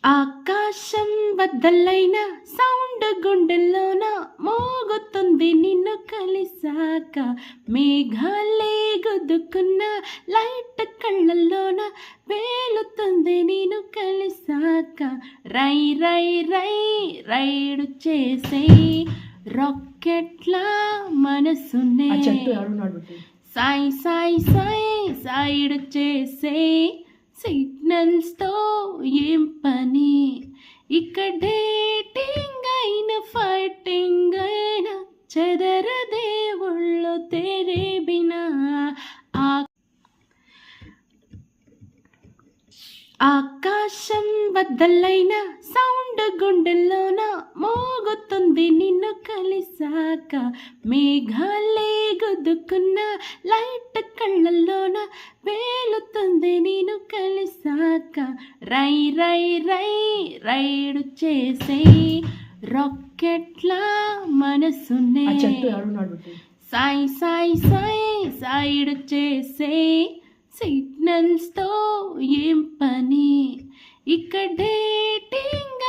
ఆకాశం బద్దలైన సౌండ్ గుండెల్లోన మోగుతుంది నిన్ను కలిసాక. మేఘాలే గుద్దుకున్న లైట్ కళ్ళల్లోన వేలుతుంది నేను కలిసాక. రై రై రై రైడు చేసే రాకెట్లా మనసునే సాయి సాయి సాయి సైడ్ చేసే సిగ్నల్స్తో ఏం పని. ఇక డేటింగ్ అయిన ఫైటింగ్ అయినా చెదరదే ఒళ్ళు తెరే బినా. ఆకాశం బద్దలైన సౌండ్ గుండెల్లోన మోగుతుంది నిన్ను కలిసాక. మేఘాలే గుద్దుకున్న లైట్ కళ్ళల్లోన వేలుతుంది నేను కలిసాక. రై రై రై రైడు చేసే రాకెట్లా మనసునే సాయి సాయి సాయి సైడ్ చేసే సిగ్నల్స్తో ఏం పని. ఇక డేటింగ్